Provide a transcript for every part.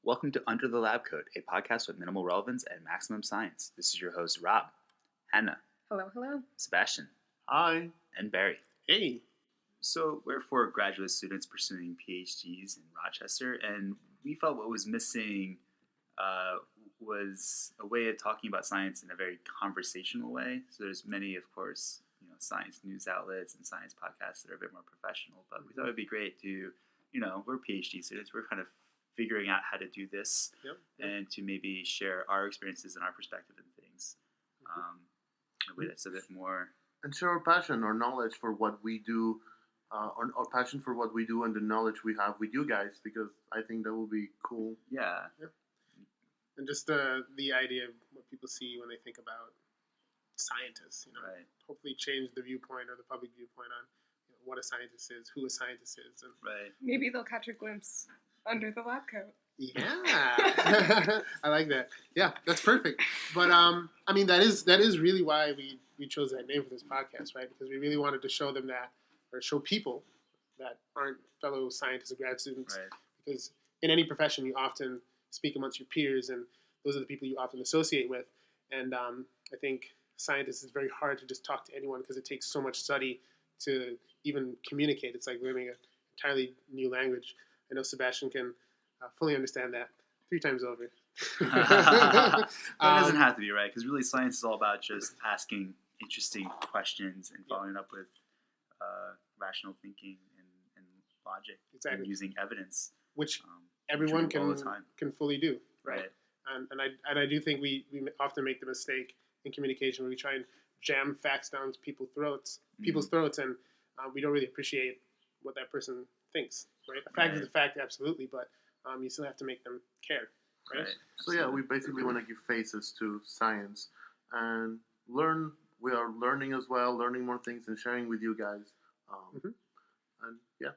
Welcome to Under the Lab Coat, a podcast with minimal relevance and maximum science. This is your host, Rob, Hannah, Hello. Sebastian, Hi. and Berie. Hey. So we're four graduate students pursuing PhDs in Rochester, and we felt what was missing was a way of talking about science in a very conversational way. So there's many, of course, science news outlets and science podcasts that are a bit more professional, but we thought it would be great to, we're PhD students, we're kind of figuring out how to do this and to maybe share our experiences and our perspective and things in a way that's a bit more... And share our passion, our knowledge for what we do, our passion for what we do and the knowledge we have with you guys, because I think that would be cool. Yeah. And just the idea of what people see when they think about scientists, Right. hopefully change the viewpoint or the public viewpoint on what a scientist is, who a scientist is. And Right. Maybe they'll catch a glimpse under the lab coat. Yeah, I like that. Yeah, that's perfect. But that is really why we chose that name for this podcast, right? Because we really wanted to show them that, or show people that aren't fellow scientists or grad students. Right. Because in any profession, you often speak amongst your peers, and those are the people you often associate with. And I think scientists is very hard to just talk to anyone because it takes so much study to even communicate. It's like learning an entirely new language. I know Sebastian can fully understand that 3 times over. But it doesn't have to be, right? Because really science is all about just asking interesting questions and following up with rational thinking and logic. Exactly. And using evidence. Which everyone all the time. can fully do. Right. And I do think we often make the mistake in communication where we try and jam facts down to people's throats, and we don't really appreciate what that person thinks. Right? A fact is a fact, absolutely, but you still have to make them care. Right? So yeah, we basically want to give faces to science and learn. We are learning as well, learning more things and sharing with you guys. And yeah.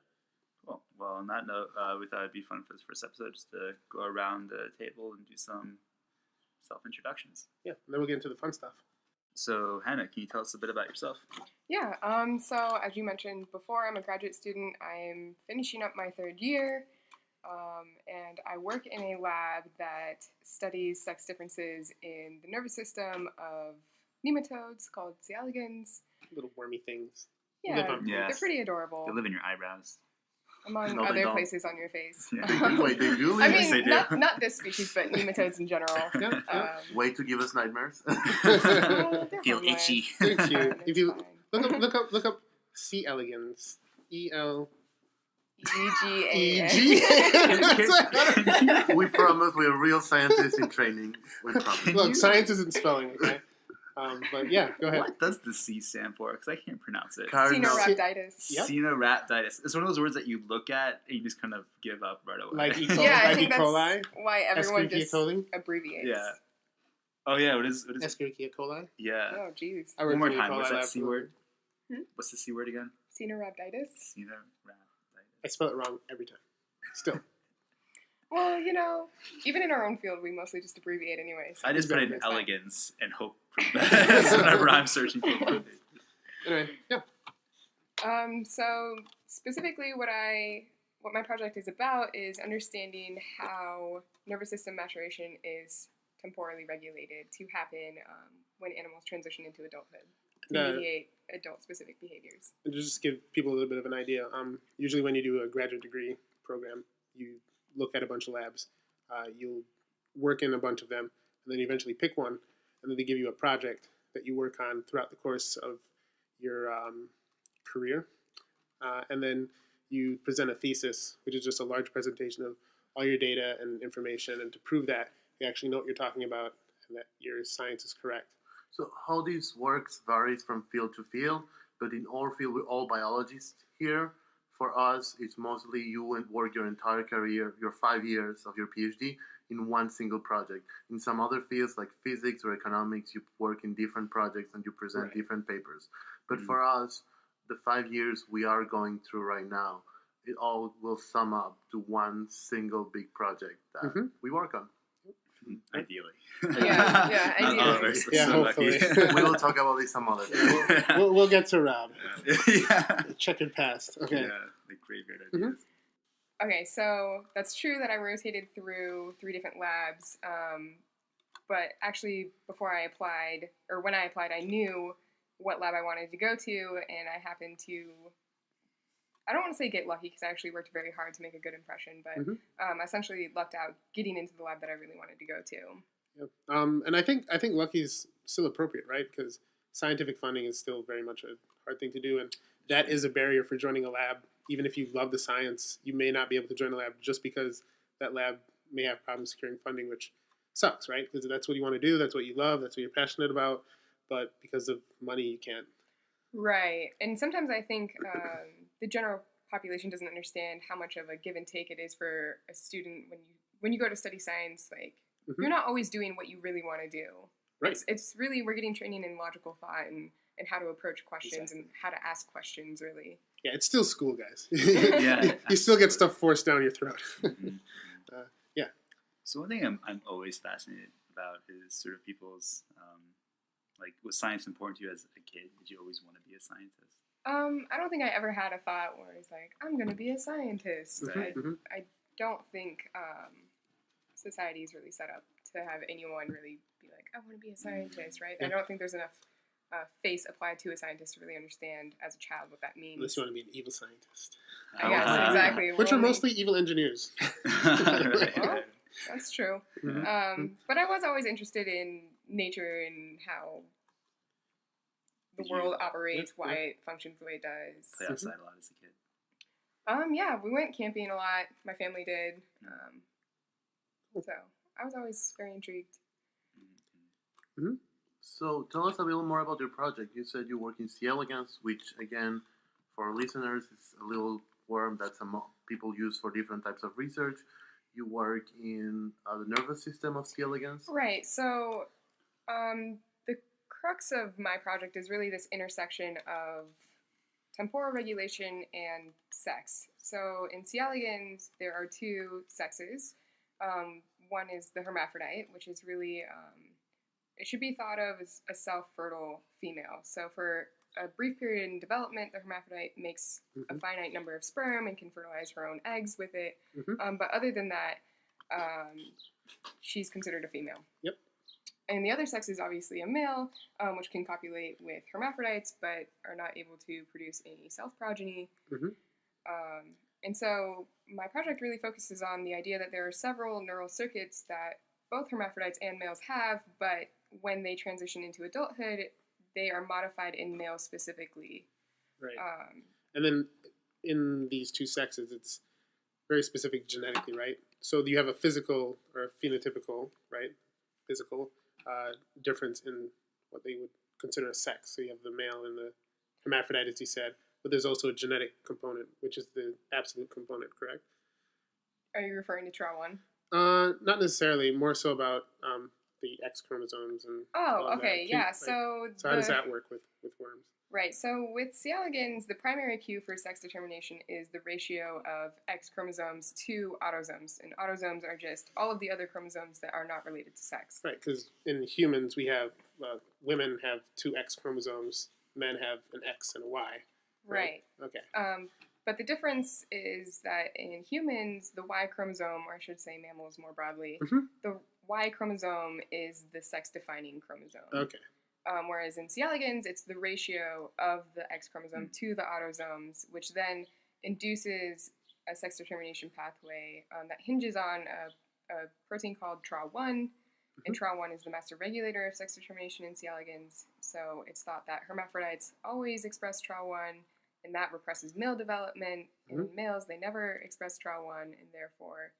Cool. Well, on that note, we thought it'd be fun for this first episode just to go around the table and do some self-introductions. Yeah, and then we'll get into the fun stuff. So, Hannah, can you tell us a bit about yourself? Yeah, so as you mentioned before, I'm a graduate student. I'm finishing up my 3rd year, and I work in a lab that studies sex differences in the nervous system of nematodes called C. elegans. Little wormy things. Yeah, they're pretty adorable. They live in your eyebrows. Among No, they other don't. places on your face. Yeah. Wait, they do? I Yes, they mean, do. not this species, but nematodes in general. Way to give us nightmares. They're Feel harmless. itchy. They're cute. It's If you fine. look up C. elegans, EL. EGA. We promise we're real scientists in training. We promise. Look, science isn't spelling, okay? But yeah, go ahead. What does the C stand for? Because I can't pronounce it. Cardinal. Cenorhabditis. Yep. Cenorhabditis. It's one of those words that you look at and you just kind of give up right away. Like E. Yeah, I like think E. coli, that's why everyone Escherichia just coli, abbreviates. Yeah. Oh yeah, what is it? Escherichia coli. Yeah. Oh, jeez. I work One more in the time. E. What's coli that lab C for- word? Hmm? What's the C word again? Cenorhabditis. I spell it wrong every time. Still. Well, even in our own field, we mostly just abbreviate anyway. So I just put in it's fine. elegance and hope for the best whenever I'm searching for one. Anyway, yeah. So specifically, what my project is about is understanding how nervous system maturation is temporally regulated to happen when animals transition into adulthood to mediate adult-specific behaviors. And just give people a little bit of an idea. Usually when you do a graduate degree program, you look at a bunch of labs. You'll work in a bunch of them, and then you eventually pick one, and then they give you a project that you work on throughout the course of your career. And then you present a thesis, which is just a large presentation of all your data and information, and to prove that you actually know what you're talking about and that your science is correct. So how this works varies from field to field, but in our field, we're all biologists here. For us, it's mostly you work your entire career, your 5 years of your PhD, in one single project. In some other fields like physics or economics, you work in different projects and you present different papers. But for us, the 5 years we are going through right now, it all will sum up to one single big project that we work on. Ideally. Yeah, ideally. Yeah, hopefully. We will talk about this some other day. We'll get to Rob. Yeah. Checkered past. Okay. Yeah, the graveyard ideas. Okay, so that's true that I rotated through 3 different labs, but actually before I applied, or when I applied, I knew what lab I wanted to go to, and I happened to, I don't want to say get lucky because I actually worked very hard to make a good impression, but essentially lucked out getting into the lab that I really wanted to go to. Yep. And I think lucky's still appropriate, right? Because scientific funding is still very much a hard thing to do, and that is a barrier for joining a lab. Even if you love the science, you may not be able to join a lab just because that lab may have problems securing funding, which sucks, right? Because that's what you want to do, that's what you love, that's what you're passionate about, but because of money, you can't. Right, and sometimes I think the general population doesn't understand how much of a give and take it is for a student when you go to study science. Like, you're not always doing what you really want to do. Right. It's really, we're getting training in logical thought and how to approach questions and how to ask questions, really. Yeah, it's still school, guys. Yeah, you still get stuff forced down your throat. Yeah. So one thing I'm always fascinated about is sort of people's, like, was science important to you as a kid? Did you always want to be a scientist? I don't think I ever had a thought where it's like, I'm going to be a scientist. I don't think society is really set up to have anyone really be like, I want to be a scientist, right? Yeah. I don't think there's enough face applied to a scientist to really understand as a child what that means. Unless you want to be an evil scientist. Yes, exactly. Which are mostly evil engineers. Right. Well, that's true. But I was always interested in nature and how the world operates, why it functions the way it does. Play outside a lot as a kid. Yeah, we went camping a lot. My family did. So I was always very intrigued. So tell us a little more about your project. You said you work in C. elegans, which, again, for our listeners, is a little worm that some people use for different types of research. You work in the nervous system of C. elegans. Right. So the crux of my project is really this intersection of temporal regulation and sex. So in C. elegans, there are 2 sexes. One is the hermaphrodite, which is really, it should be thought of as a self-fertile female. So for a brief period in development, the hermaphrodite makes a finite number of sperm and can fertilize her own eggs with it. But other than that, she's considered a female. Yep. And the other sex is obviously a male, which can copulate with hermaphrodites, but are not able to produce any self-progeny. And so my project really focuses on the idea that there are several neural circuits that both hermaphrodites and males have, but when they transition into adulthood, they are modified in males specifically. Right. And then in these 2 sexes, it's very specific genetically, right? So you have a physical or a phenotypical, right? Physical difference in what they would consider a sex. So you have the male and the hermaphrodite, as you said, but there's also a genetic component, which is the absolute component, correct? Are you referring to TRA1? Not necessarily. More so about the X chromosomes and. Oh, okay, yeah. So how does that work with worms? Right. So with C. elegans, the primary cue for sex determination is the ratio of X chromosomes to autosomes, and autosomes are just all of the other chromosomes that are not related to sex. Right, because in humans we have women have 2 X chromosomes, men have an X and a Y. Right. Okay. But the difference is that in humans, the Y chromosome, or I should say mammals more broadly, the Y chromosome is the sex-defining chromosome. Okay. Whereas in C. elegans, it's the ratio of the X chromosome to the autosomes, which then induces a sex determination pathway that hinges on a protein called TRA1, and TRA1 is the master regulator of sex determination in C. elegans. So it's thought that hermaphrodites always express TRA1, and that represses male development. And in males, they never express TRA1, and therefore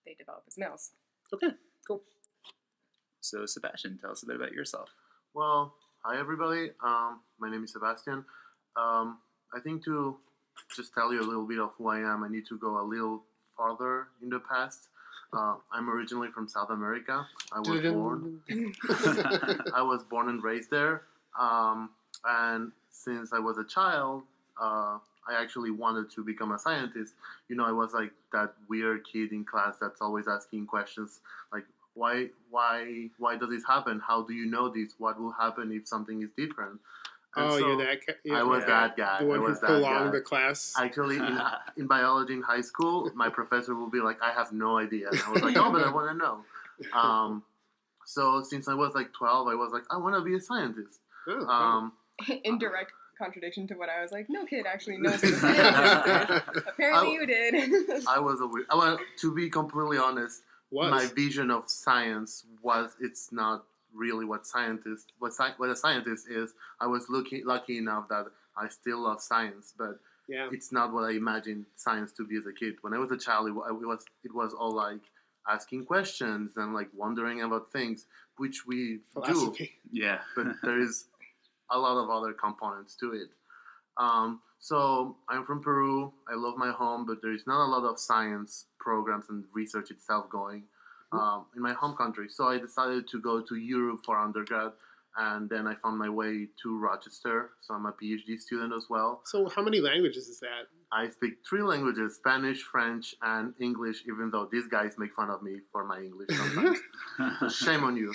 they develop as males. Okay, cool. So Sebastian, tell us a bit about yourself. Well, hi everybody. My name is Sebastian. I think to just tell you a little bit of who I am, I need to go a little farther in the past. I'm originally from South America. I was born and raised there. And since I was a child, I actually wanted to become a scientist. You know, I was like that weird kid in class that's always asking questions like, why does this happen? How do you know this? What will happen if something is different? And Oh, so you're that guy. I was Yeah. that guy. The one I who was that prolonged guy. the class. Actually, in biology in high school, my professor would be like, "I have no idea." And I was like, "Oh, but I want to know." So since I was like 12, I was like, "I want to be a scientist." Oh, Um, In direct contradiction to what I was like, no kid actually knows what a scientist is. Apparently you did. I was a weird. Well, to be completely honest, was. my vision of science it's not really what a scientist is. I was lucky enough that I still love science, but Yeah. it's not what I imagined science to be as a kid. When I was a child, it was all like asking questions and like wondering about things, which we do, Philosophy. Yeah. but there is a lot of other components to it. So I'm from Peru. I love my home, but there is not a lot of science programs and research itself going in my home country. So I decided to go to Europe for undergrad, and then I found my way to Rochester. So I'm a PhD student as well. So how many languages is that? I speak 3 languages: Spanish, French, and English, even though these guys make fun of me for my English sometimes. So shame on you.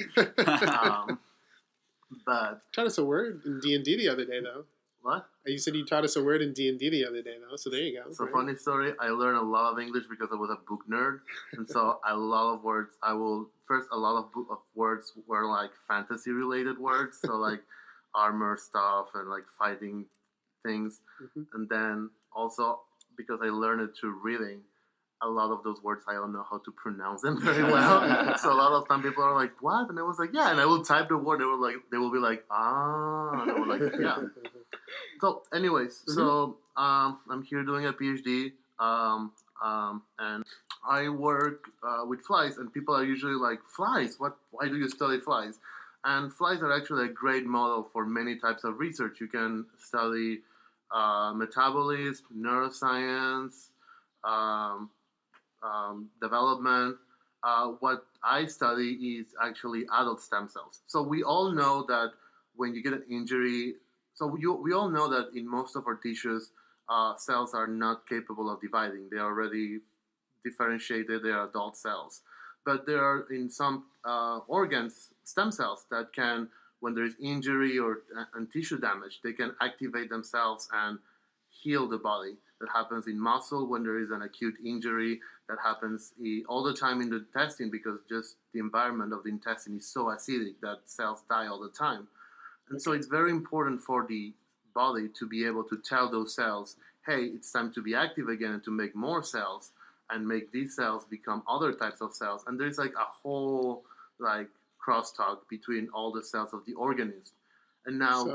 But Taught us a word in D&D the other day, though. what? You said you taught us a word in D&D the other day, though. So there you go. So right? funny story, I learned a lot of English because I was a book nerd. And so a lot of words, a lot of words were like fantasy related words. So like armor stuff and like fighting things. Mhm. And then also because I learned it through reading, a lot of those words I don't know how to pronounce them very well. So a lot of time people are like, "What?" And I was like, "Yeah." And I will type the word. They will be like, "Ah." And I was like, "Yeah." So, anyways, so I'm here doing a PhD, and I work with flies. And people are usually like, "Flies? What? Why do you study flies?" And flies are actually a great model for many types of research. You can study metabolism, neuroscience. Development. What I study is actually adult stem cells. So we all know that when you get an injury, we all know that in most of our tissues, cells are not capable of dividing. They are already differentiated. They are adult cells. But there are in some organs stem cells that can, when there is injury or and tissue damage, they can activate themselves and heal the body. That happens in muscle when there is an acute injury. That happens all the time in the intestine because just the environment of the intestine is so acidic that cells die all the time. And so it's very important for the body to be able to tell those cells, hey, it's time to be active again and to make more cells and make these cells become other types of cells. And there's like a whole like crosstalk between all the cells of the organism. And now...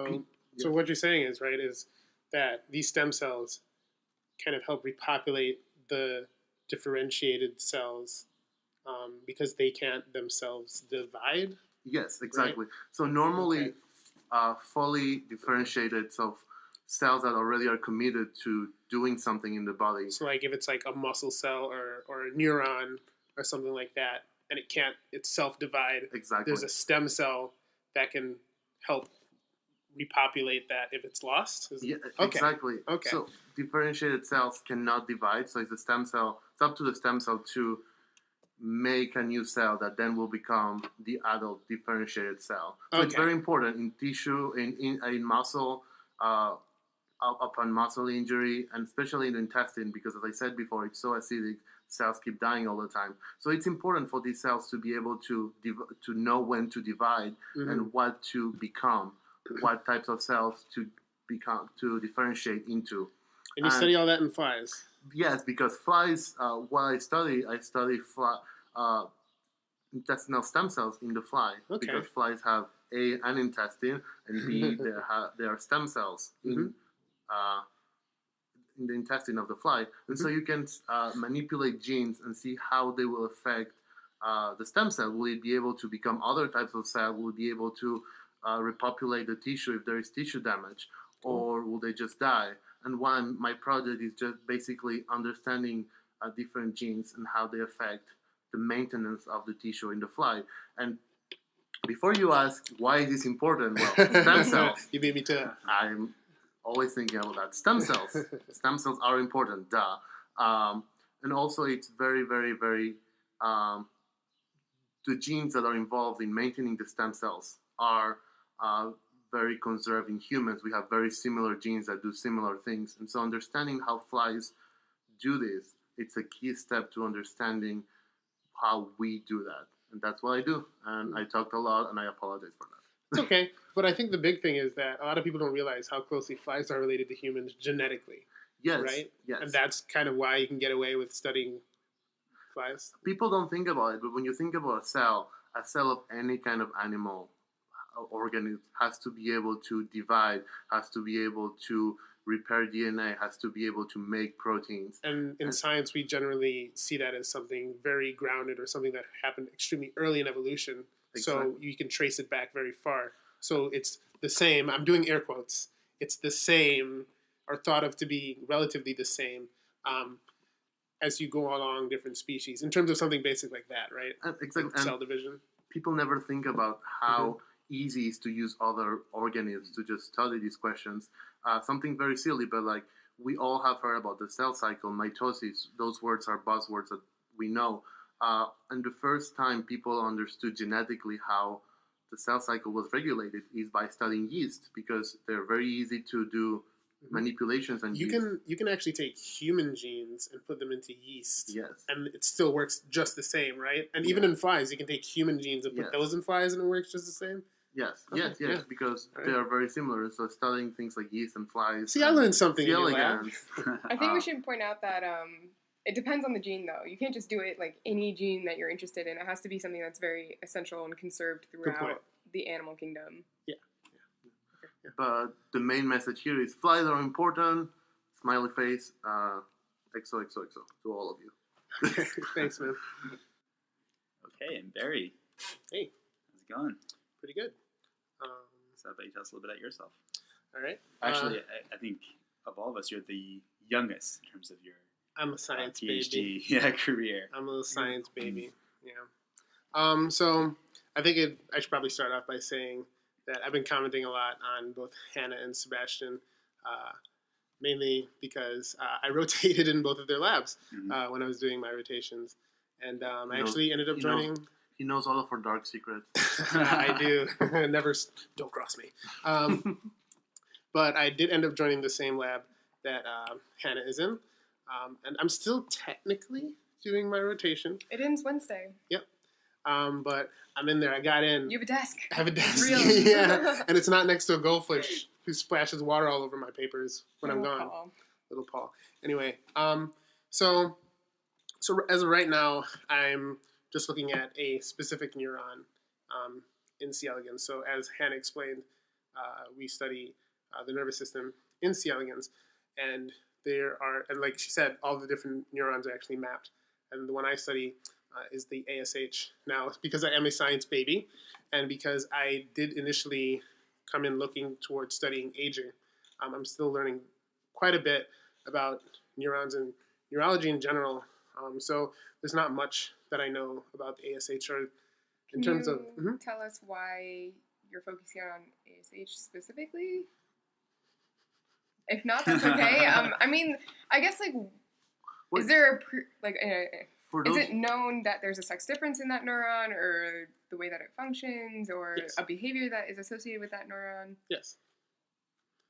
So what you're saying is, right, is that these stem cells kind of help repopulate the differentiated cells because they can't themselves divide. Yes, exactly. Right? So normally, fully differentiated cells that already are committed to doing something in the body. So like if it's like a muscle cell or a neuron or something like that, and it can't itself divide, Exactly. there's a stem cell that can help repopulate that if it's lost? Yeah, okay. Exactly. Okay. So differentiated cells cannot divide. So it's the stem cell. It's up to the stem cell to make a new cell that then will become the adult differentiated cell. So it's very important in tissue, in muscle, upon muscle injury, and especially in the intestine, because as I said before, it's so acidic. Cells keep dying all the time. So it's important for these cells to be able to know when to divide and what to become, what types of cells to differentiate into. And you study all that in flies? Yes, because flies, what I study intestinal stem cells in the fly. Okay. Because flies have A, an intestine, and B, there are stem cells in the intestine of the fly. And so you can manipulate genes and see how they will affect the stem cell. Will it be able to become other types of cells? Will it be able to repopulate the tissue if there is tissue damage? Or will they just die? And my project is just basically understanding different genes and how they affect the maintenance of the tissue in the fly. And before you ask why is this important, well, stem cells. You beat me to it. I'm always thinking about that. Stem cells. Stem cells are important, duh. And also it's very, very, very, the genes that are involved in maintaining the stem cells are very conserved in humans. We have very similar genes that do similar things. And so understanding how flies do this, it's a key step to understanding how we do that. And that's what I do. And I talked a lot, and I apologize for that. It's okay. But I think the big thing is that a lot of people don't realize how closely flies are related to humans genetically. Yes. Right? Yes. And that's kind of why you can get away with studying flies. People don't think about it, but when you think about a cell of any kind of animal organism has to be able to divide, has to be able to repair DNA, has to be able to make proteins. And in science, we generally see that as something very grounded or something that happened extremely early in evolution. Exactly. So you can trace it back very far. So it's the same. I'm doing air quotes. It's the same, or thought of to be relatively the same, as you go along different species in terms of something basic like that, right? Exactly. Like cell division. People never think about how easy it is to use other organisms to just study these questions. Something very silly, but like we all have heard about the cell cycle, mitosis. Those words are buzzwords that we know. And the first time people understood genetically how the cell cycle was regulated is by studying yeast, because they're very easy to do manipulations and you can actually take human genes and put them into yeast. Yes. And it still works just the same, right? And even in flies, you can take human genes and put those in flies and it works just the same. Yes, Okay, yes, yeah. because Right. they are very similar. So studying things like yeast and flies. See, I learned something in your lab. elegans. I think we should point out that it depends on the gene, though. You can't just do it like any gene that you're interested in. It has to be something that's very essential and conserved point. throughout the animal kingdom. But the main message here is flies are important. Smiley face. XOXOXO to all of you. Thanks, man. Okay, and Berie, Hey, how's it going? pretty good. So, how about you tell us a little bit about yourself? All right. Actually, I think of all of us, you're the youngest in terms of your I'm a science PhD baby. career. I'm a little science baby. Yeah. So I think I should probably start off by saying that I've been commenting a lot on both Hannah and Sebastian, mainly because I rotated in both of their labs when I was doing my rotations. And I actually ended up joining... He knows all of our dark secrets. I do. Never... Don't cross me. But I did end up joining the same lab that Hannah is in. And I'm still technically doing my rotation. It ends Wednesday. Yep. But I'm in there. I got in. You have a desk. I have a desk. Real. Yeah. And it's not next to a goldfish who splashes water all over my papers when I'm gone. Paul. Little Paul. Anyway, so as of right now, I'm just looking at a specific neuron in C. elegans. So as Hannah explained, we study the nervous system in C. elegans, and there are, and like she said, all the different neurons are actually mapped. And the one I study is the ASH. Now, because I am a science baby, and because I did initially come in looking towards studying aging, I'm still learning quite a bit about neurons and neurology in general. So there's not much that I know about the ASH or in terms of... tell us why you're focusing on ASH specifically? If not, that's okay. I mean, I guess is there is it known that there's a sex difference in that neuron, or the way that it functions, or a behavior that is associated with that neuron? Yes.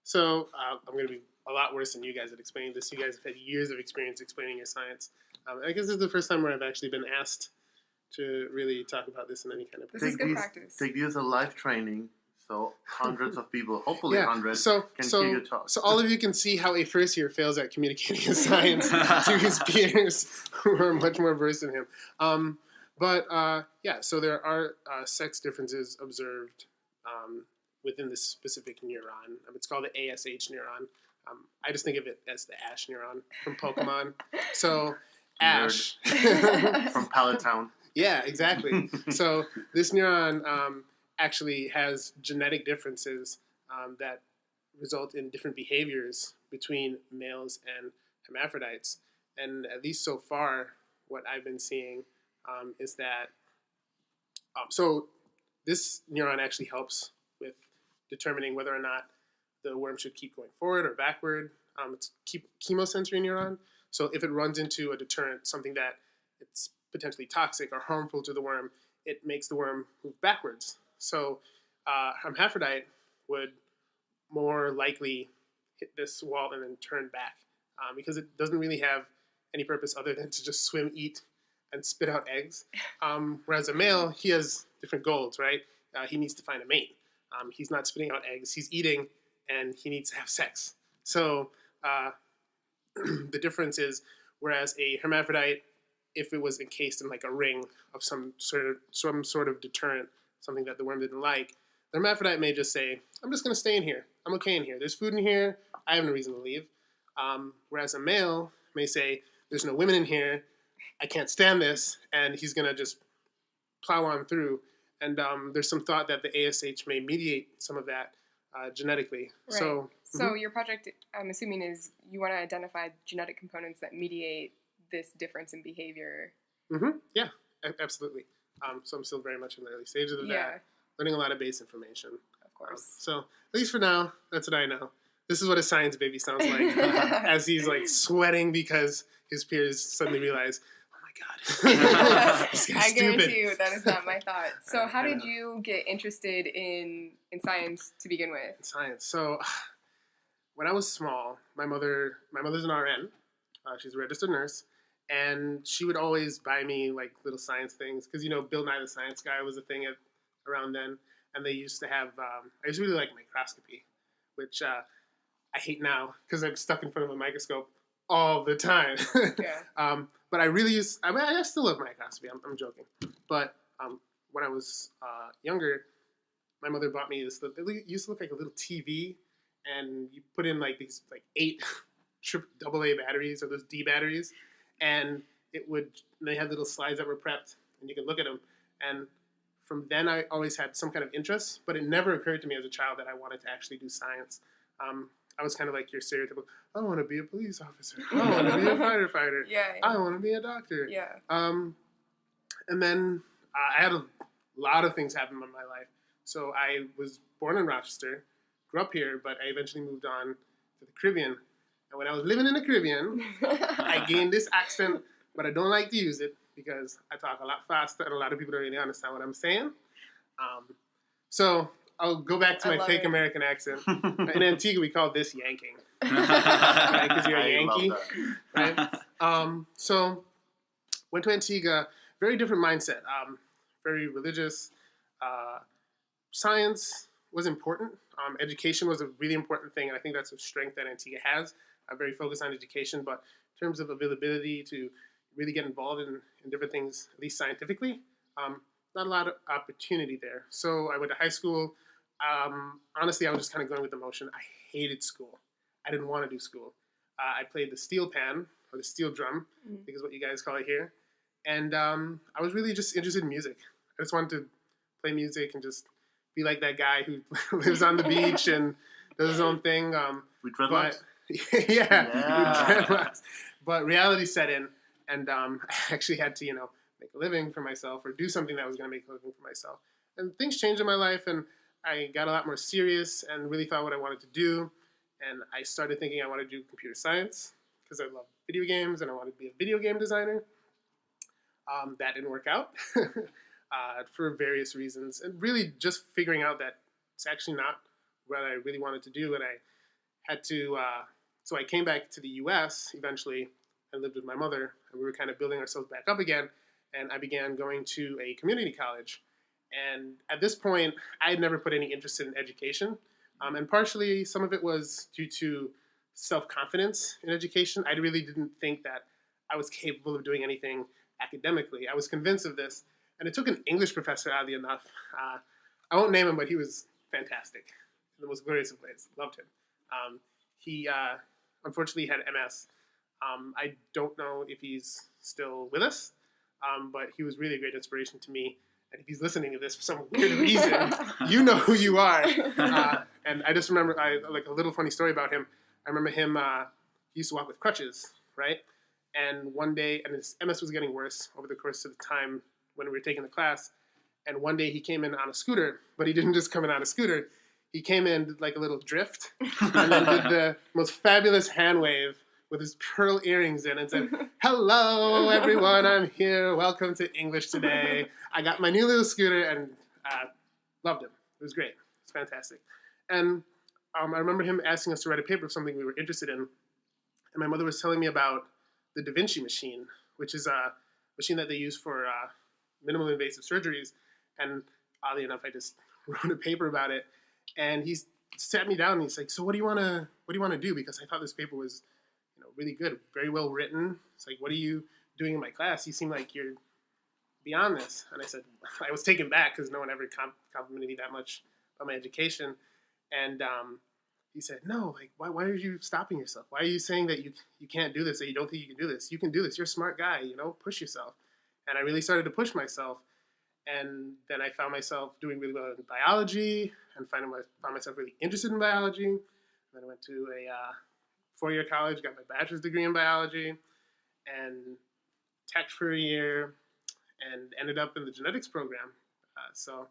So I'm going to be a lot worse than you guys at explaining this. You guys have had years of experience explaining your science. I guess this is the first time where I've actually been asked to really talk about this in any kind of... This is good practice. Take this as a live training, so hundreds of people, hopefully hundreds, can hear you talk. So all of you can see how a first year fails at communicating his science to his peers who are much more versed than him. So there are sex differences observed within this specific neuron. It's called the ASH neuron. I just think of it as the Ash neuron from Pokemon. So Ash. From Pallet Town. Yeah, exactly. So this neuron actually has genetic differences that result in different behaviors between males and hermaphrodites. And at least so far, what I've been seeing is that... so this neuron actually helps with determining whether or not the worm should keep going forward or backward. It's chemosensory neuron. So if it runs into a deterrent, something that it's potentially toxic or harmful to the worm, it makes the worm move backwards. So hermaphrodite would more likely hit this wall and then turn back, because it doesn't really have any purpose other than to just swim, eat, and spit out eggs. Whereas a male, he has different goals, right? He needs to find a mate. He's not spitting out eggs. He's eating, and he needs to have sex. So the difference is, whereas a hermaphrodite, if it was encased in like a ring of some sort of deterrent, something that the worm didn't like, the hermaphrodite may just say, I'm just going to stay in here. I'm okay in here. There's food in here. I have no reason to leave. Whereas a male may say, there's no women in here. I can't stand this. And he's going to just plow on through. And there's some thought that the ASH may mediate some of that genetically. Right. So your project, I'm assuming, is you want to identify genetic components that mediate this difference in behavior. Yeah, absolutely. So I'm still very much in the early stages of that, learning a lot of base information. Of course. So at least for now, that's what I know. This is what a science baby sounds like as he's like sweating because his peers suddenly realize, oh my God, this guy's I stupid. guarantee you that is not my thought. So how did you get interested in science to begin with? Science. So when I was small, my mother's an RN. She's a registered nurse. And she would always buy me like little science things because, Bill Nye the Science Guy was a thing around then. And they used to have, I used to really like microscopy, which I hate now because I'm stuck in front of a microscope all the time. Yeah. But I still love microscopy. I'm joking. But when I was younger, my mother bought me this, it used to look like a little TV, and you put in like these like 8 AA batteries or those D batteries. And they had little slides that were prepped, and you could look at them. And from then, I always had some kind of interest, but it never occurred to me as a child that I wanted to actually do science. I was kind of like your stereotypical, I want to be a police officer. I want to be a firefighter. Yeah. I want to be a doctor. Yeah. And then I had a lot of things happen in my life. So I was born in Rochester, grew up here, but I eventually moved on to the Caribbean. And when I was living in the Caribbean, I gained this accent, but I don't like to use it because I talk a lot faster and a lot of people don't really understand what I'm saying. So I'll go back to my fake American accent. In Antigua, we call this yanking. Right? Because you're a Yankee. Right? So went to Antigua, very different mindset. Very religious. Science was important. Education was a really important thing, and I think that's a strength that Antigua has. I'm very focused on education, but in terms of availability to really get involved in different things, at least scientifically, not a lot of opportunity there. So I went to high school. Honestly, I was just kind of going with the motion. I hated school. I didn't want to do school. I played the steel pan, or the steel drum, I think is what you guys call it here. And I was really just interested in music. I just wanted to play music and just be like that guy who lives on the beach and does his own thing. With dreadlocks? Yeah. But reality set in, and I actually had to, make a living for myself or do something that was going to make a living for myself. And things changed in my life, and I got a lot more serious and really thought what I wanted to do. And I started thinking I wanted to do computer science because I love video games and I wanted to be a video game designer. That didn't work out for various reasons, and really just figuring out that it's actually not what I really wanted to do. And I had to, so I came back to the U.S. eventually and lived with my mother, and we were kind of building ourselves back up again. And I began going to a community college. And at this point, I had never put any interest in education. And partially, some of it was due to self-confidence in education. I really didn't think that I was capable of doing anything academically. I was convinced of this. And it took an English professor, oddly enough. I won't name him, but he was fantastic. In the most glorious of ways. Loved him. He unfortunately had MS. I don't know if he's still with us, but he was really a great inspiration to me. And if he's listening to this for some weird reason, you know who you are. And I just remember, like a little funny story about him. I remember him, he used to walk with crutches, right? And one day, and his MS was getting worse over the course of the time when we were taking the class. And one day he came in on a scooter, but he didn't just come in on a scooter. He came in, did like a little drift, and then did the most fabulous hand wave with his pearl earrings in and said, "Hello, everyone, I'm here. Welcome to English today. I got my new little scooter," and loved him. It was great. It's fantastic. And I remember him asking us to write a paper of something we were interested in. And my mother was telling me about the Da Vinci machine, which is a machine that they use for minimally invasive surgeries. And oddly enough, I just wrote a paper about it. And he sat me down and he's like, "So what do you want to do?" Because I thought this paper was, really good, very well written. It's like, "What are you doing in my class? You seem like you're beyond this." And I said, I was taken back because no one ever complimented me that much on my education. And he said, "No, like, why are you stopping yourself? Why are you saying that you can't do this, that you don't think you can do this? You can do this. You're a smart guy, push yourself." And I really started to push myself. And then I found myself doing really well in biology and found myself really interested in biology. And then I went to a 4-year college, got my bachelor's degree in biology, and tech for a year, and ended up in the genetics program. So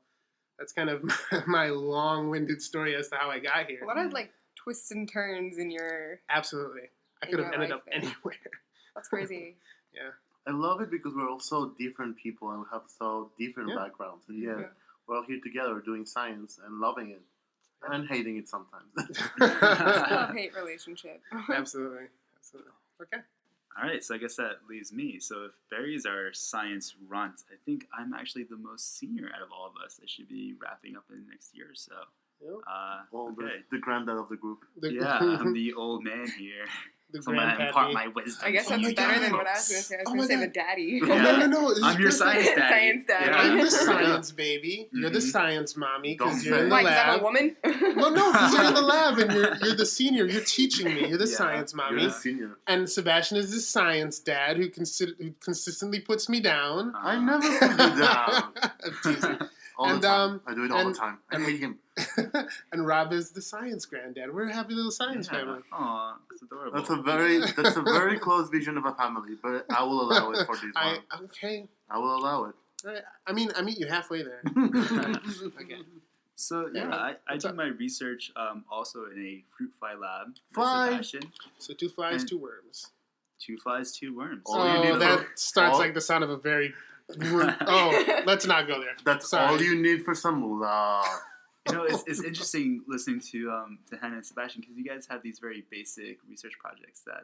that's kind of my long-winded story as to how I got here. A lot of twists and turns in your. Absolutely, I could have ended up anywhere. That's crazy. Yeah, I love it because we're all so different people and we have so different backgrounds, and we're all here together doing science and loving it and hating it sometimes. Love-hate relationship. Absolutely. Okay. All right, so I guess that leaves me. So if Berie's our science runt, I think I'm actually the most senior out of all of us. I should be wrapping up in the next year or so. Okay. The granddad of the group. Yeah, I'm the old man here. So I'm going to impart my wisdom. I guess that's better than what I was going to say. I was going to say the daddy. Yeah. No. I'm your science daddy. Science daddy. Yeah. I'm the science baby. You're the science mommy because you're in the Why, lab. because I'm a woman? Well, no, because you're in the lab and you're the senior. You're teaching me. You're the science mommy. You're the senior. And Sebastian is the science dad who consistently puts me down. I never put you down. I'm teasing. All the time. I do it all the time. I hate him. And Rob is the science granddad. We're a happy little science family. Aw, that's adorable. That's a very close vision of a family, but I will allow it for this one. Okay. I will allow it. I meet you halfway there. Okay. So I do my research also in a fruit fly lab. with Fly. Sebastian. So 2 flies, 2 worms. 2 flies, 2 worms. All you need that for- starts all- like the sound of a very. Let's not go there. That's Sorry. all you need for some moolah. It's interesting listening to Hannah and Sebastian because you guys have these very basic research projects that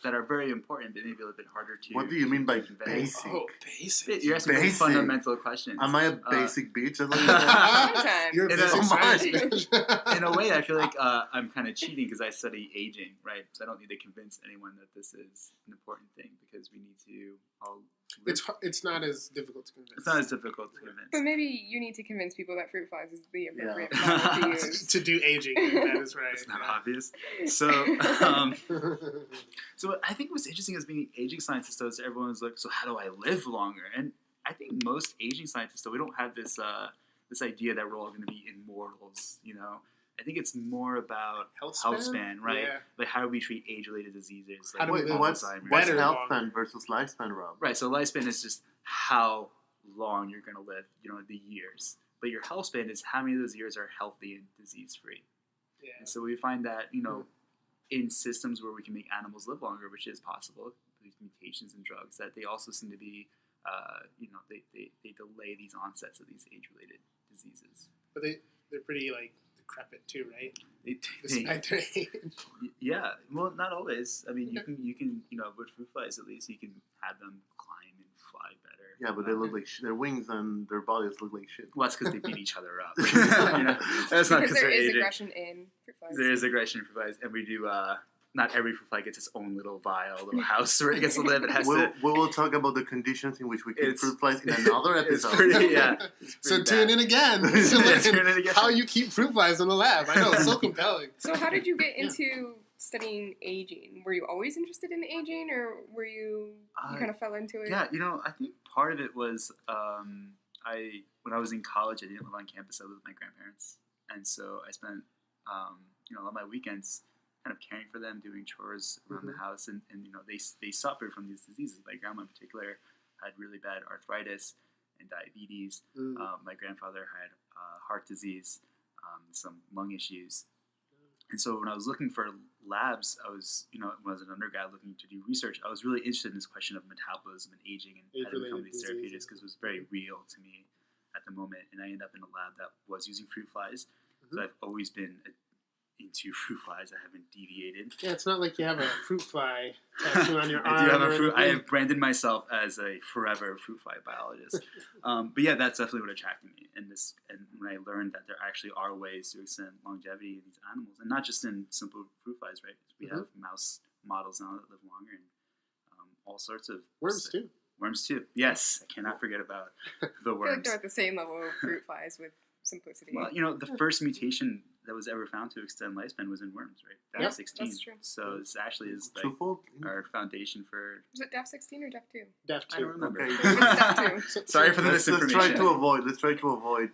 that are very important, but maybe a little bit harder to. What do you mean by convey. basic? Oh, basic. You're asking very Basic. fundamental questions. Am I a basic bitch? That's what you Sometimes. You're a In basic a- science bitch. In a way, I feel like I'm kind of cheating because I study aging, right? So I don't need to convince anyone that this is an important thing because we need to all. It's not as difficult to convince. It's not as difficult to convince. But maybe you need to convince people that fruit flies is the appropriate Yeah. flower to use. To do aging, that is right. It's not obvious. So, so I think what's interesting as being an aging scientist though is everyone's like, so how do I live longer? And I think most aging scientists though, we don't have this this idea that we're all going to be immortals. I think it's more about Health health span? span, right? Yeah. Like how do we treat age-related diseases? How Like do we live What's better health longer? span versus lifespan, Rob? Right. So lifespan is just how long you're going to live. The years. But your health span is how many of those years are healthy and disease-free. Yeah. And so we find that, in systems where we can make animals live longer, which is possible, these mutations in drugs, that they also seem to be, they delay these onsets of these age-related diseases. But they're pretty decrepit too, right? Despite their age. Yeah, well, not always. I mean, you can, with fruit flies at least, you can have them climb and fly better. Yeah, but they look like their wings and their bodies look like shit. Well, that's because they beat each other up. That's not Because there they're is aging. aggression in fruit flies. There is aggression in fruit flies, and we do. Not every fruit fly gets its own little vial, little house where it gets to live. It has We to. will talk about the conditions in which we keep It's- fruit flies in another It's episode. pretty, yeah. It's So pretty tune bad. in again to Yeah, tune in learn again. how you keep fruit flies in the lab. I know, it's so compelling. So how did you get into studying aging? Were you always interested in aging, or were you kind of fell into it? Yeah, I think part of it was when I was in college, I didn't live on campus. I lived with my grandparents, and so I spent a lot of my weekends kind of caring for them, doing chores around the house, and they suffered from these diseases. My grandma in particular had really bad arthritis and diabetes. My grandfather had heart disease, some lung issues. And so when I was looking for labs, I was, when I was an undergrad looking to do research, I was really interested in this question of metabolism and aging and how to become these therapeutics because it was very real to me at the moment. And I ended up in a lab that was using fruit flies. So I've always been into fruit flies. I haven't deviated. Yeah, it's not like you have a fruit fly tattoo on your arm. I do have or a fruit. I anything. have branded myself as a forever fruit fly biologist. But yeah, that's definitely what attracted me. And when I learned that there actually are ways to extend longevity in these animals, and not just in simple fruit flies, right? We have mouse models now that live longer, and all sorts of Worms too. Worms too. Yes, I cannot forget about the I feel like worms. they're at the same level of fruit flies with simplicity. Well, the first mutation that was ever found to extend lifespan was in worms, right? Yeah, DAF16. that's true. So this actually is like Twofold? our foundation for. Was it DAF16 or DAF2? Def I don't 2. remember. Okay. It's DAF2. Sorry for the Let's misinformation. try to avoid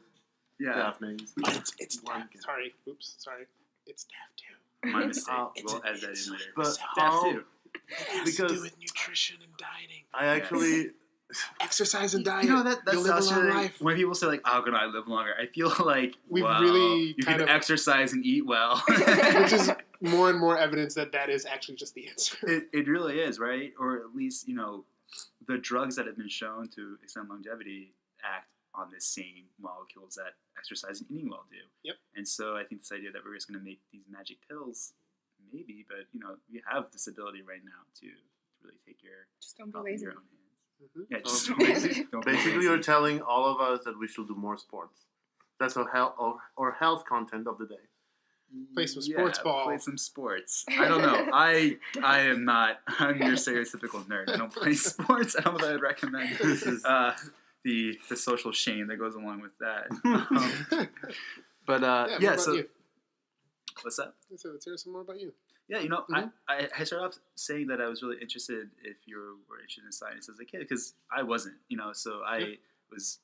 Yeah, Daf names. It's One. Def. Sorry. Oops. Sorry. It's Def 2. my mistake. It's We'll add that in later. But DAF how- 2. It has Because- to do with nutrition and dieting. I actually Exercise and diet. That's You'll live a long actually, life. when people say like, "How can I live longer?" I feel like We've well, really you kind can of- exercise and eat well. Which is more and more evidence that is actually just the answer. It really is, right? Or at least, the drugs that have been shown to extend longevity act on the same molecules that exercise and eating well do. Yep. And so I think this idea that we're just going to make these magic pills, maybe, but, we have this ability right now to really take your Just don't be health in lazy. your own hands. Mhm. Yeah, just So don't be basically lazy. you're telling all of us that we should do more sports. That's our health content of the day. Play some sports ball. Play some sports. I don't know. I am not. I'm your stereotypical nerd. I don't play sports. I don't know what I'd recommend. This is The social shame that goes along with that. But what yeah. about So you? what's that? So let's hear some more about you. Yeah, Mhm. I started off saying that I was really interested if you were interested in science as a kid, because I wasn't, so I was,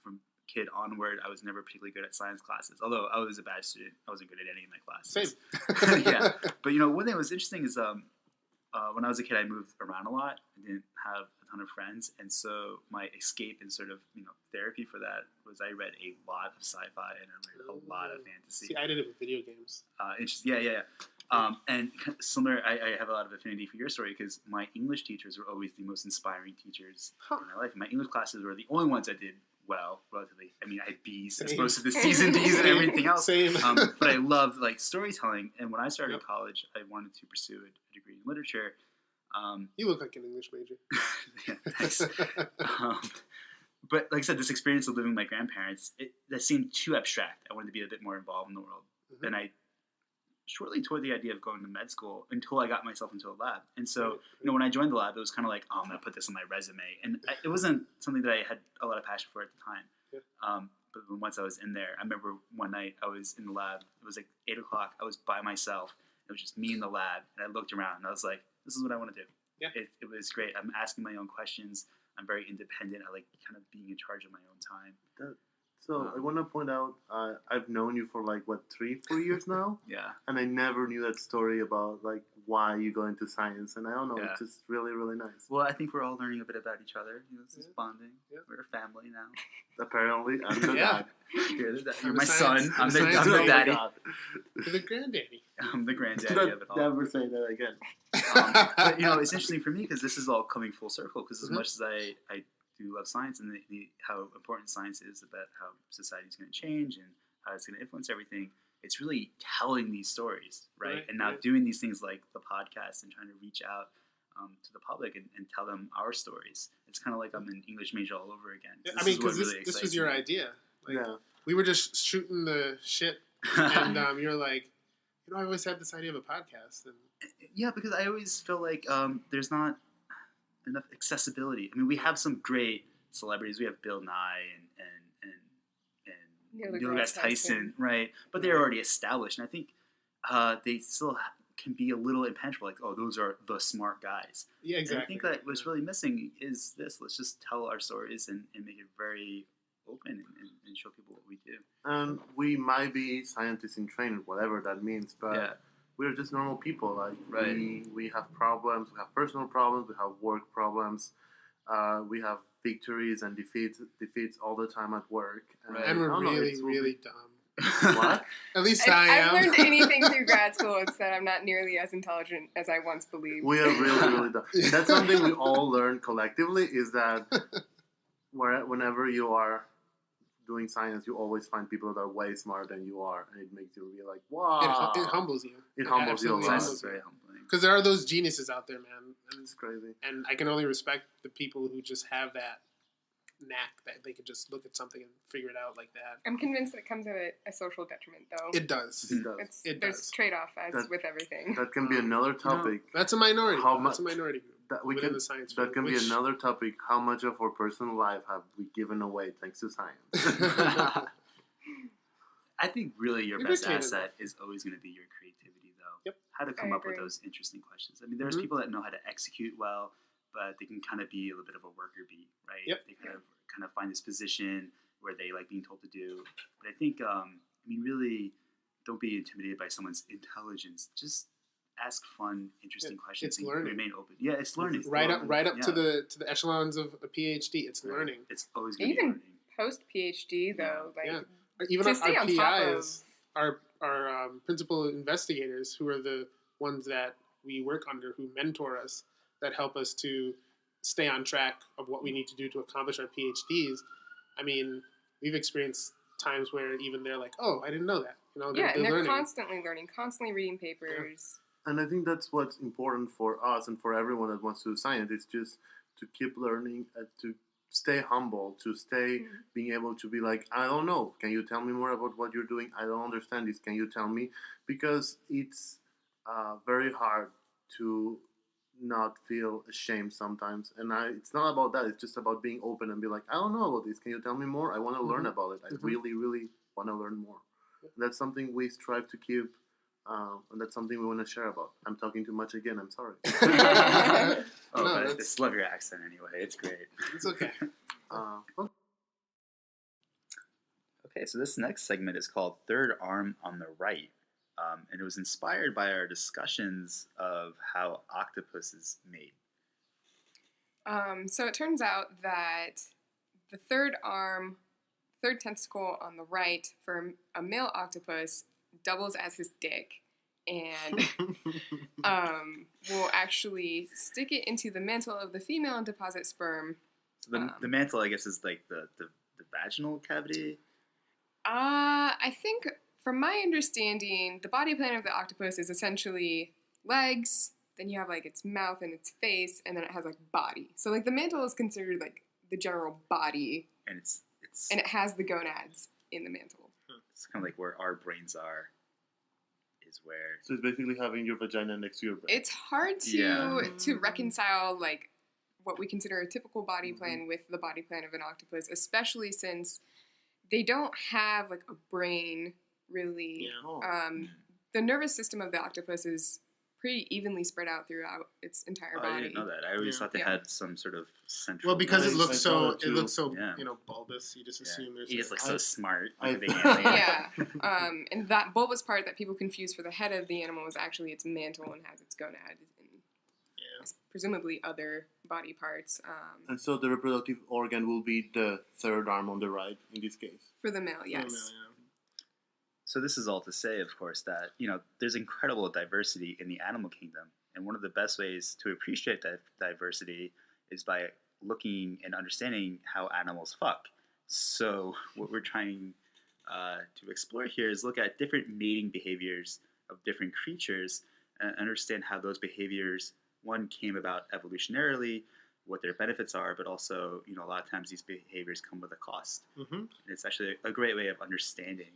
from kid onward, I was never particularly good at science classes, although I was a bad student. I wasn't good at any of my classes. Same. Yeah. But, one thing that was interesting is when I was a kid, I moved around a lot. I didn't have a ton of friends, and so my escape and sort of, therapy for that was I read a lot of sci-fi and I read a lot of fantasy. See, I did it with video games. Yeah. And similar, I have a lot of affinity for your story because my English teachers were always the most inspiring teachers in my life. My English classes were the only ones I did well, relatively. I mean, I had B's as Same. opposed to the C's and D's and Same. everything else. Same. But I loved storytelling. And when I started Yep. college, I wanted to pursue a degree in literature. You look like an English major. Yeah, thanks. But like I said, this experience of living with my grandparents, that seemed too abstract. I wanted to be a bit more involved in the world. Mhm. And I shortly toward the idea of going to med school until I got myself into a lab. And so, when I joined the lab, it was kind of like, oh, I'm going to put this on my resume. And it wasn't something that I had a lot of passion for at the time. Yeah. But once I was in there, I remember one night I was in the lab. It was like 8 o'clock. I was by myself. It was just me in the lab. And I looked around and I was like, this is what I want to do. Yeah. It was great. I'm asking my own questions. I'm very independent. I like kind of being in charge of my own time. So I want to point out, I've known you for 3-4 years now, Yeah. and I never knew that story about why you go into science, and I don't know, Yeah. it's just really, really nice. Well, I think we're all learning a bit about each other. This is Yeah. bonding. Yeah. We're a family now. Apparently, I'm the Yeah. dad. You're I'm my the son. science- I'm I'm the, the I'm science the guy. daddy. You're the granddaddy. I'm the granddaddy Don't of it all. never say that again. But it's interesting for me because this is all coming full circle. Because as Mhm. much as I do love science and how important science is about how society is going to change and how it's going to influence everything, it's really telling these stories, right? Right, And now right. doing these things like the podcast and trying to reach out to the public and tell them our stories. It's kind of like I'm an English major all over again. Yeah, This I mean, is what because really this excites was your me. idea. Yeah. We were just shooting the shit, and you're like, I always had this idea of a podcast, and Yeah, because I always feel like there's not enough accessibility. I mean, we have some great celebrities. We have Bill Nye and Neil Neil deGrasse deGrasse Tyson, right? But they're already established, and I think they still can be a little impenetrable. Like, oh, those are the smart guys. yeah, And exactly. I think that what's really missing is this. Let's just tell our stories and make it very open and show people what we do. And we might be scientists in training, whatever that means, but Yeah. we're just normal people. Right. We have problems. We have personal problems. We have work problems. We have victories and defeats all the time at work. Right. And we're I don't know, really, it's- really dumb. What? At least If I am. I've learned anything through grad school, it's that I'm not nearly as intelligent as I once believed. We are really, really dumb. That's something we all learn collectively, is that whenever you are doing science, you always find people that are way smarter than you are, and it makes you be like, wow. It humbles you. It humbles you a absolutely lot. Science is very humbling. Because there are those geniuses out there, man. It's crazy. And I can only respect the people who just have that knack that they could just look at something and figure it out like that. I'm convinced it comes at a social detriment, though. It does. It does. There's trade-off, as with everything. That can be another topic. That's a minority. How That's a minority group. That we within can, the science that field, can be which- another topic. How much of our personal life have we given away thanks to science? I think really your You're best good, Tatum. asset is always going to be your creativity, though. Yep. How to I come up with agree. those interesting questions. I mean, there's Mhm. people that know how to execute well, but they can kind of be a little bit of a worker bee, right? Yep. They kind of find this position where they like being told to do. But I think, I mean, really, don't be intimidated by someone's intelligence. Just ask fun, interesting questions. it's and learning. Remain open. Yeah, it's learning. right up Yeah. to the echelons of a PhD. It's Right. learning. It's always going to be Even learning. post PhD, though, like Yeah. Even to our stay on top of. PIs, our principal investigators, who are the ones that we work under, who mentor us, that help us to stay on track of what we need to do to accomplish our PhDs. I mean, we've experienced times where even they're like, "Oh, I didn't know that." You know, Yeah, and they're learning. constantly learning, constantly reading papers. And I think that's what's important for us and for everyone that wants to do science. It's just to keep learning, to stay humble, to stay being able to be like, I don't know. Can you tell me more about what you're doing? I don't understand this. Can you tell me? Because it's very hard to not feel ashamed sometimes. And it's not about that. It's just about being open and be like, I don't know about this. Can you tell me more? I want to learn about it. I really, really want to learn more. And that's something we strive to keep. And that's something we want to share about. I'm talking too much again. I'm sorry. Oh, No, but I that's- just love your accent anyway. It's great. It's okay. Well, Okay, so this next segment is called Third Arm on the Right. And it was inspired by our discussions of how octopus is made. So it turns out that the third tentacle on the right for a male octopus doubles as his dick and will actually stick it into the mantle of the female and deposit sperm. So the mantle, I guess, is like the vaginal cavity. I think, from my understanding, the body plan of the octopus is essentially legs, then you have like its mouth and its face, and then it has like body. So like the mantle is considered like the general body, And it's and it has the gonads in the mantle. it's kind of like where our brains are, is where. so it's basically having your vagina next to your brain. It's hard to Yeah. to reconcile like what we consider a typical body plan with the body plan of an octopus, especially since they don't have like a brain really. Yeah. Oh. The nervous system of the octopus is pretty evenly spread out throughout its entire Oh, body. I didn't know that. I always Yeah. thought they Yeah. had some sort of central. Well, because it I looks saw so, that too. Yeah. bulbous. You just Yeah. assume there's. He just looks so smart. I- Like a big alien. Yeah, and that bulbous part that people confuse for the head of the animal is actually its mantle and has its gonad and Yeah. presumably other body parts. And so the reproductive organ will be the third arm on the right in this case. For the male, yes. So this is all to say, of course, that there's incredible diversity in the animal kingdom, and one of the best ways to appreciate that diversity is by looking and understanding how animals fuck. So what we're trying to explore here is look at different mating behaviors of different creatures and understand how those behaviors, one, came about evolutionarily, what their benefits are, but also, a lot of times these behaviors come with a cost. Mm-hmm. And it's actually a great way of understanding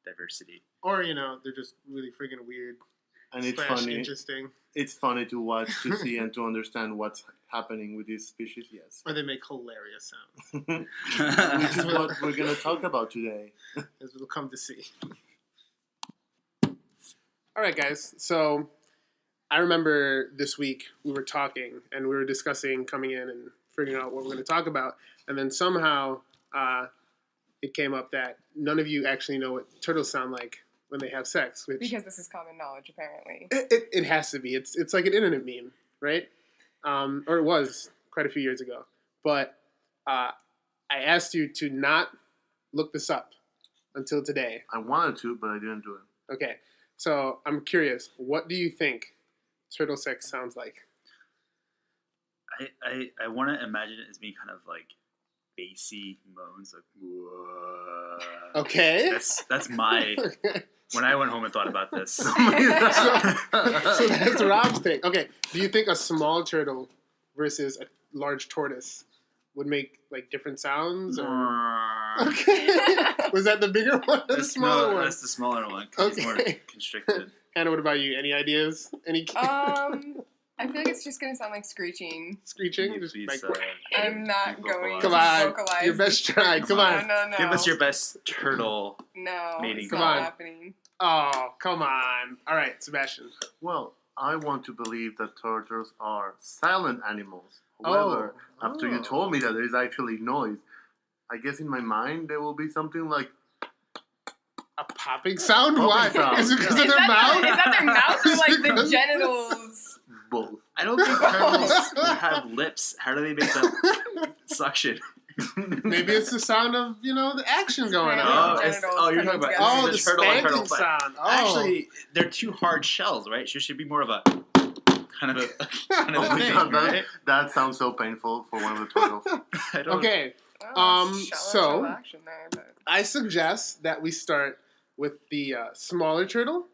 diversity. Or they're just really freaking weird. And it's / funny. interesting. It's funny to watch, to see, and to understand what's happening with these species. Yes, Or they make hilarious sounds, which is what we're gonna talk about today. as we'll come to see. All right, guys. So I remember this week we were talking and we were discussing coming in and figuring out what we're going to talk about, and then somehow it came up that none of you actually know what turtles sound like when they have sex, which Because this is common knowledge, apparently. it has to be. It's like an internet meme, right? Or it was quite a few years ago. But I asked you to not look this up until today. I wanted to, but I didn't do it. Okay, so I'm curious. What do you think turtle sex sounds like? I want to imagine it as being kind of like bassy moans, like whoa. Okay. That's my. When I went home and thought about this. So that's Rob's thing. Okay. Do you think a small turtle versus a large tortoise would make like different sounds? Or... Okay. Was that the bigger one or the smaller one? That's the smaller one. Because he's more constricted. Hannah, what about you? Any ideas? Any? I feel like it's just gonna sound like screeching. Screeching? Just Please, like, I'm not going come to on, vocalize. your best try. Come on. No. Give us your best turtle. No, mating it's call. not Come on. happening. Oh, come on. All right, Sebastian. Well, I want to believe that turtles are silent animals. However, after you told me that there is actually noise, I guess in my mind there will be something like a popping sound? Popping Why? sound. Is it because Is of their that mouth? their mouth or Is like it the 'cause- genitals? both. I don't think turtles have lips. How do they make that suction? Maybe it's the sound of, the action going Oh, on. You're talking about Oh, the this is a turtle and turtle spanking fight. sound. Oh. Actually, they're two hard shells, right? So it should be more of a kind of a Oh my thing, god, right? that sounds so painful for one of the turtles. I don't. Okay, Oh, so- action there, but... I suggest that we start with the smaller turtle,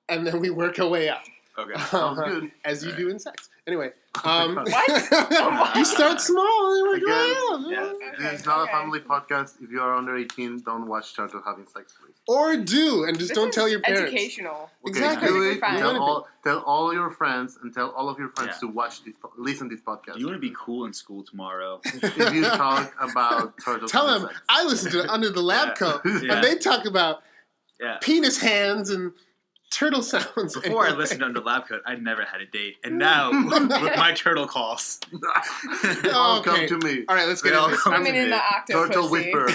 and then we work our way up. Okay. Sounds good. As you Alright. do in sex. Anyway. What? You start small and work your way Again, up. yeah. This is not a family podcast. If you are under 18, don't watch turtle having sex, please. Or do, and just This don't is tell your parents. educational. Okay, Exactly. do it. Fine. Tell all your friends and tell all of your friends Yeah. to watch this, listen to this podcast. Do you want to be cool in school tomorrow? If you talk about turtles, Tell having them, sex. I listen to Under the Lab Yeah. Coat, Yeah. and they talk about Yeah. penis hands and turtle sounds. Before I listened to Under Lab Coat, I never had a date, and now with my turtle calls, all Okay. come to me. All right, let's get They all into this. come Women in the octopus. Turtle whisperer.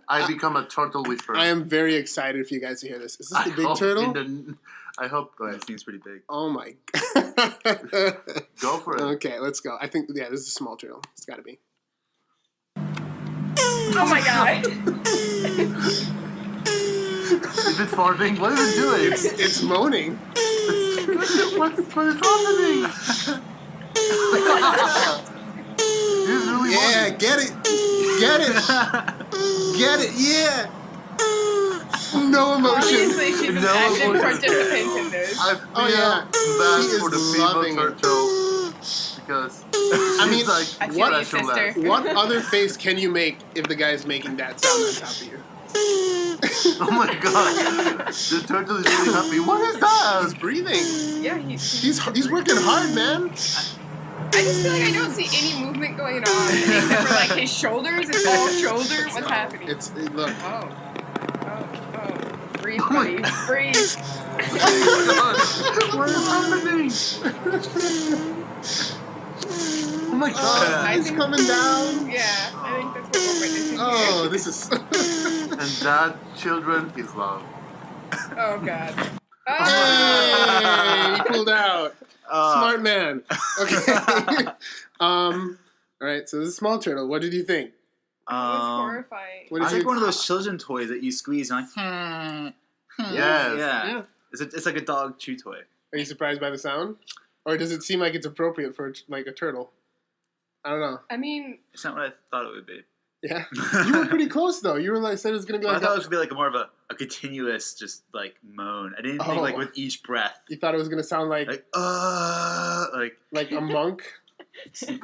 I become a turtle whisperer. I am very excited for you guys to hear this. Is this the big hope turtle? I hope. Go that ahead. seems pretty big. Oh my. Go for it. Okay, let's go. I think, this is a small turtle. It's got to be. Oh my god. Is it farting? What is it doing? It's moaning. what is happening? It's really Yeah, funny. get it. Get it. Get it. Yeah. No emotion. Obviously, she's an No, active emotion. participant in this. I feel Oh, yeah. bad He is for the loving female it. turtle because I mean, she's like I feel what you, special sister. lad. What other face can you make if the guy's making that sound on top of you? Oh my god, the turtle is really happy. What is He's that? breathing. Yeah, He's working hard, man. I just feel like I don't see any movement going on except for like his shoulders. It's all shoulder. What's happening? Look. Oh. Breathe, buddy. Breathe. What is happening? Oh my god. I He's think- coming down. Yeah, I think that's what we're witnessing Oh, here. this is. And that, children, is love. Oh god. Hey, he pulled out. Uh, Smart man. Okay. All right. So this is a small turtle. What did you think? That was horrifying. What I did like you? one of those children toys that you squeeze and Yes. Yeah. Yeah. It's like a dog chew toy. Are you surprised by the sound, or does it seem like it's appropriate for like a turtle? I don't know. I mean, It's not what I thought it would be. Yeah, you were pretty close though. You were like said it was gonna be I like. thought it was gonna be like more of a continuous, just like moan. I didn't think like with each breath, You thought it was gonna sound like like a monk.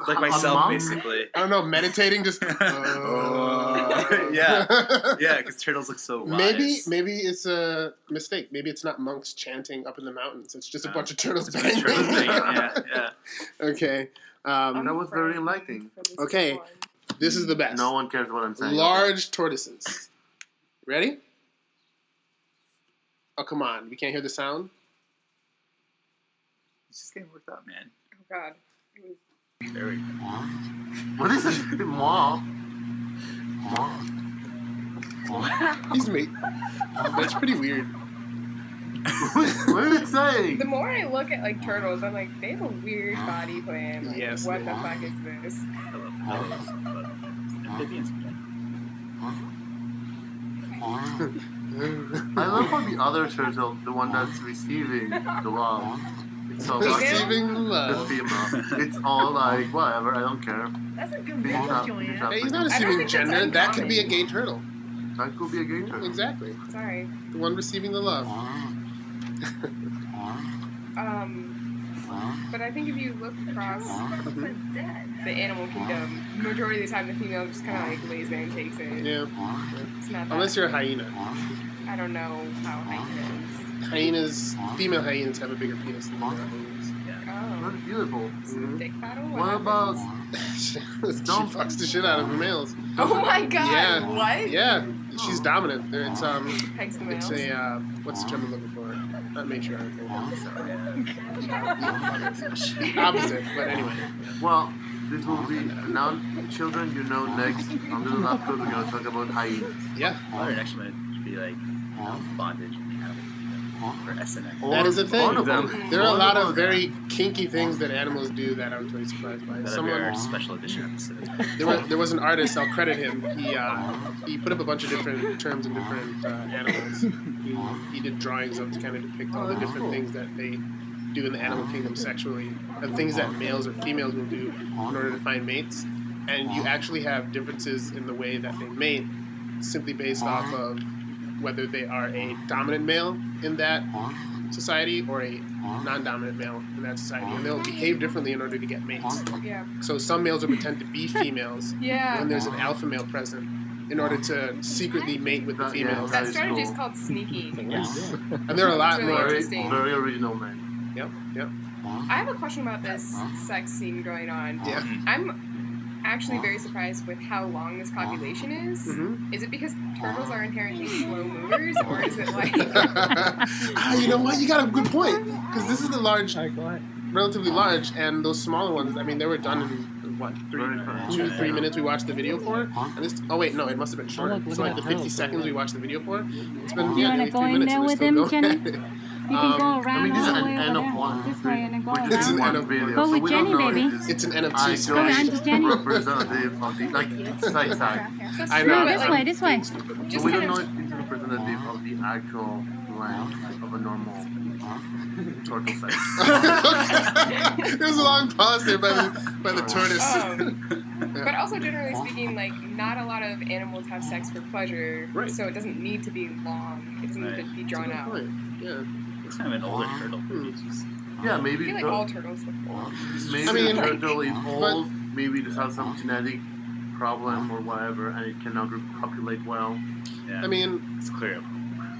like A myself monk? basically. I don't know, meditating. Just. Yeah. Yeah, because turtles look so wise. Maybe it's a mistake. Maybe it's not monks chanting up in the mountains. It's just a bunch of turtles It's a banging. turtle thing. Yeah, yeah. Okay. That was very enlightening. Okay. This is the best. No one cares what I'm saying. Large tortoises. Ready? Oh, come on. We can't hear the sound? It's just getting worked out, man. Oh god. Very. What is it? Mwah. He's me. That's pretty weird. What did it say? The more I look at like turtles, I'm like, they have a weird body plan. Like, Yes, what they the do. fuck is this? I love turtles, but amphibians. I love how the other turtle, the one that's receiving the love, it's so Female? lucky. Receiving The love. female. It's all like, whatever, I don't care. That's a good Finish message, up, Joanne. finish up. Hey, he's not I don't assuming think that's gender. That could uncommon. be a gay turtle. That could be a gay turtle. Exactly. Sorry. The one receiving the love. But I think if you look across the animal kingdom, majority of the time the female just kind of like lays there and takes it. Yeah. It's not that. Unless you're a hyena. I don't know how hyenas. Hyenas, female hyenas have a bigger penis than male hyenas. Oh. That's beautiful. Mhm. Dick battle? What about She fucks the shit out of the males. Oh my god! Yeah. What? Yeah, she's dominant. It's Pegs the it's males. a what's the term I'm looking for? Not matriarchal. Opposite, but anyway. Well, this will be now, children. You know, next under the lab coat, we're gonna talk about hyenas. Yeah, Our next one would be like bondage and animal for SNX. that is a thing. Bonobos. There are a lot of Bonobos. very kinky things that animals do that I was really surprised by. That'll be our special edition episode. There was an artist, I'll credit him. He put up a bunch of different terms and different animals. He did drawings of to kind of depict all the different things that they do in the animal kingdom sexually, and things that males or females will do in order to find mates. And you actually have differences in the way that they mate, simply based off of whether they are a dominant male in that society or a non-dominant male in that society, and they'll behave differently in order to get mates. Yeah. So some males will pretend to be females Yeah. when there's an alpha male present in order to secretly mate with the Yeah, females. That is strategy is cool. called sneaky. And there are a lot It's really more. Very, interesting. very original, man. Yep. I have a question about this sex scene going on. Yeah. I'm actually very surprised with how long this population is. Mm-hmm. Is it because turtles are inherently slow movers, or is it like... You know what? You got a good point. Because this is the large, relatively large, and those smaller ones, I mean, they were done in, what, Very fast. 2-3 minutes we watched the video for? And this, oh, wait, no, it must have been shorter. look So, at like, the that 50 turtle. seconds we watched the video for, it's been, You yeah, wanna nearly go 3 in minutes there and with they're him, still Jenny? going. You can go I around mean, this is all the an way N over of there. one. This way and then go We're around. just It's an one N of one. video, Go so with we Jenny, don't know baby. if this It's an NFT actually story. Go down to Jenny. representative of the, like, side. That's I true, know. No, but, this like, way, this way. So Just we kind don't know of- if this is representative of the actual length of a normal turtle size. There's a long pause there by the tortoise. But also, generally speaking, like, not a lot of animals have sex for pleasure, Right. so it doesn't need to be long. It doesn't need to be drawn out. Point. Yeah. It's kind of an older turtle. It's just, Yeah, I maybe feel like all turtles look old. maybe I mean, the turtle is but- old. Maybe this has some genetic problem or whatever, and it cannot repopulate well. yeah, I mean, it's clear.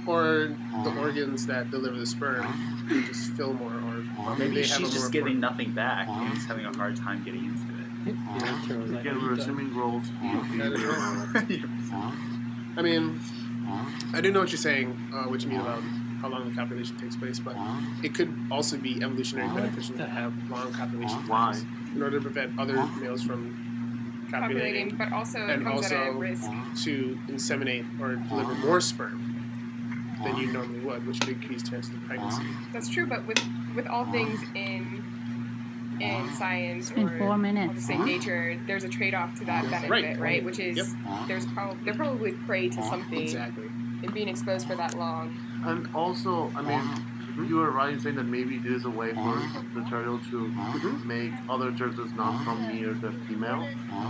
or the organs that deliver the sperm just fill more, or Maybe they have she's a just more getting nothing back. Maybe he's having a hard time getting into Again, we're assuming roles. I mean, I do know what you're saying, what you mean about how long the copulation takes place, but it could also be evolutionary beneficial to have long copulation Why? times in order to prevent other males from Populating, copulating but also it and comes at a also risk. to inseminate or deliver more sperm than you normally would, which would increase chances of pregnancy. That's true, but with all things in science been or 4 I'll minutes. just say nature, there's a trade-off to that benefit, right? Which is Yep. they're probably prey to something, Exactly. and being exposed for that long. And also, I mean, you were right in saying that maybe there's a way for the turtle to make other turtles not come near the female,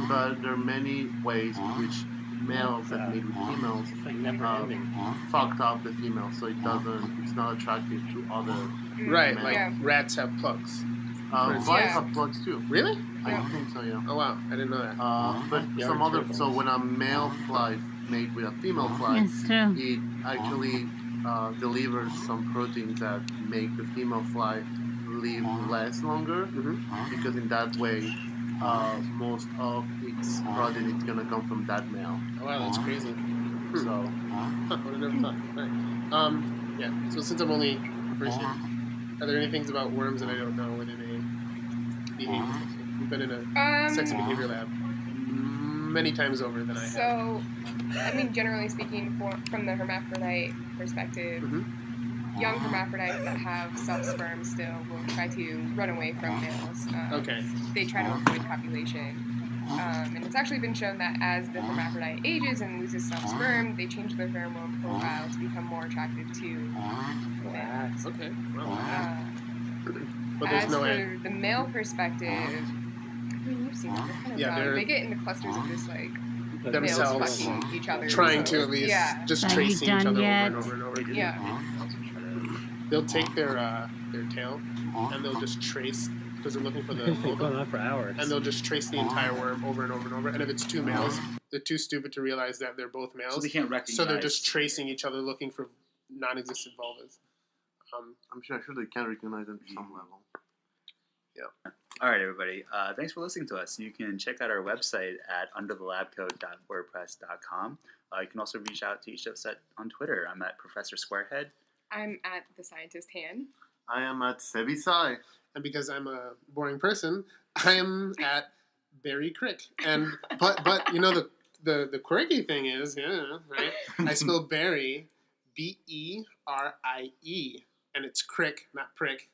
but there are many ways in which males that mate with females fucked up the female, so it's not attractive to other. Right, Yeah. like Yeah. rats have plugs. Flies Yeah. have plugs too. Really? I Yeah. think so, yeah. Oh wow, I didn't know that. But Yeah, some other, turtles. so when a male fly mate with a female fly, It's true. it actually delivers some proteins that make the female fly live less longer, because in that way, most of its protein is gonna come from that male. Oh wow, that's crazy. So Huh, I would have never thought. Right. Yeah. So since I'm only first year, are there any things about worms that I don't know within a behavior? We've been in a sex and behavior lab many times over than I have. So, I mean, generally speaking, from the hermaphrodite perspective, young hermaphrodites that have self-sperm still will try to run away from males. Okay. They try to avoid copulation. And it's actually been shown that as the hermaphrodite ages and loses self-sperm, they change their pheromone profile to become more attractive to males. Okay. Well, Uh, but there's as no for end. the male perspective, mean, you've seen them. They're kind of Yeah, they get into clusters of just like themselves males fucking each other. trying to at least just Are you tracing each done other yet? over and over and over. Yeah. They'll take their tail and they'll just trace because they're looking for the They've gone vulva, on for hours. and they'll just trace the entire worm over and over and over. And if it's two males, they're too stupid to realize that they're both males. So they can't recognize. So they're just tracing each other looking for non-existent vulvas. I'm sure they can recognize them to some level. Yeah. All right, everybody. Thanks for listening to us. You can check out our website at underthelabcoat.wordpress.com. You can also reach out to each of us on Twitter. I'm at Professor Squarehead. I'm at the scientist Han. I am at Sebisai. And because I'm a boring person, I am at Berie Crick. And but you know the quirky thing is, right? I spell Berie Berie, and it's Crick, not prick.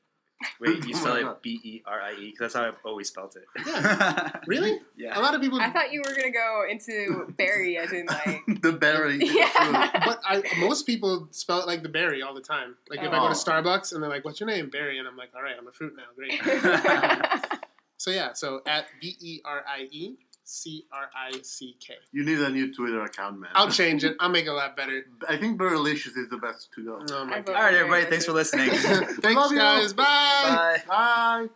Wait, you spell it Berie? Because that's how I've always spelled it. Yeah. Really? Yeah. A lot of people. I thought you were gonna go into berry as in like The berry. Yeah. But most people spell it like the berry all the time. Like if I go to Starbucks and they're like, "What's your name?" Berry, and I'm like, "All right, I'm a fruit now. Great." So at BerieCrick. You need a new Twitter account, man. I'll change it. I'll make it a lot better. I think Berylicious is the best to go. Oh my I god. All right, everybody. Thanks for listening. Thanks, Love you. guys. Bye. Bye. Bye.